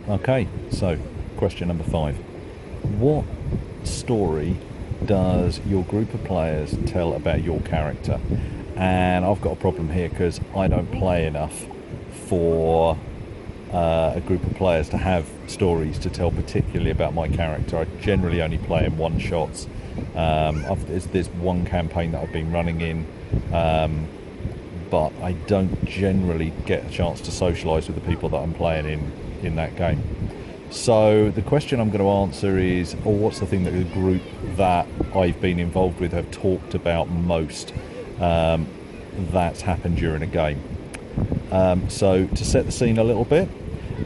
Okay, so question number 5. What story does your group of players tell about your character? And I've got a problem here because I don't play enough for a group of players to have stories to tell particularly about my character. I generally only play in one shots. There's one campaign that I've been running in, but I don't generally get a chance to socialise with the people that I'm playing in that game. So the question I'm going to answer is, what's the thing that the group that I've been involved with have talked about most that's happened during a game? So to set the scene a little bit,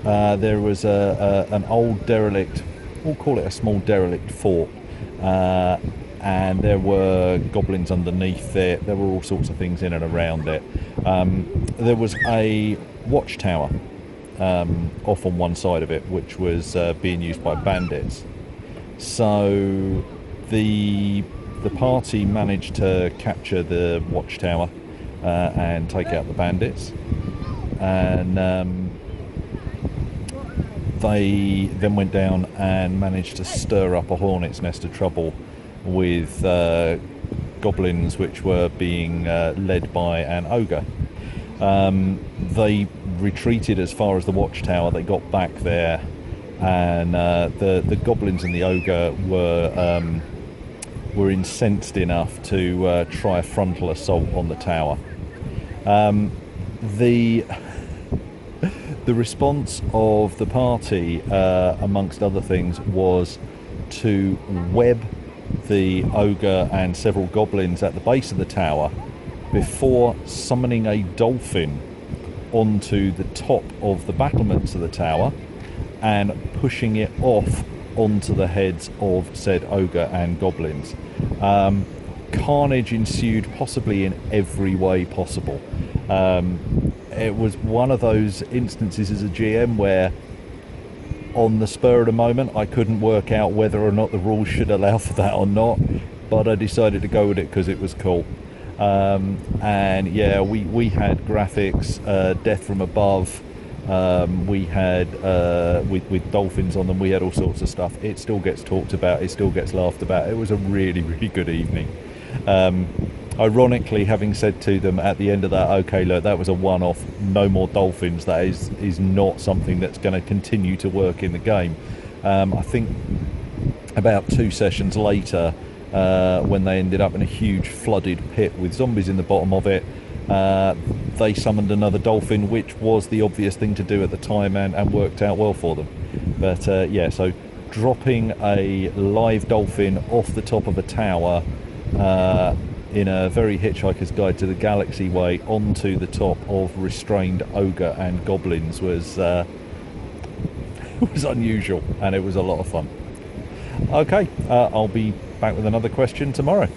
there was an old derelict, we'll call it a small derelict fort, and there were goblins underneath it. There were all sorts of things in and around it. There was a watchtower off on one side of it, which was being used by bandits. So the party managed to capture the watchtower and take out the bandits, and they then went down and managed to stir up a hornet's nest of trouble with goblins which were being led by an ogre. They retreated as far as the watchtower. They got back there, and the goblins and the ogre were incensed enough to try a frontal assault on the tower. The response of the party, amongst other things, was to web the ogre and several goblins at the base of the tower before summoning a dolphin onto the top of the battlements of the tower and pushing it off onto the heads of said ogre and goblins. Carnage ensued, possibly in every way possible. It was one of those instances as a GM where on the spur of the moment I couldn't work out whether or not the rules should allow for that or not, but I decided to go with it because it was cool. And yeah, we had graphics, death from above, we had with dolphins on them, we had all sorts of stuff. It still gets talked about, it still gets laughed about. It was a really, really good evening. Ironically, having said to them at the end of that, okay, look, that was a one-off, no more dolphins, that is not something that's going to continue to work in the game. I think about 2 sessions later, when they ended up in a huge flooded pit with zombies in the bottom of it, they summoned another dolphin, which was the obvious thing to do at the time and worked out well for them. But yeah, so dropping a live dolphin off the top of a tower in a very Hitchhiker's Guide to the Galaxy way onto the top of restrained ogre and goblins was was unusual, and it was a lot of fun. Okay, I'll be back with another question tomorrow.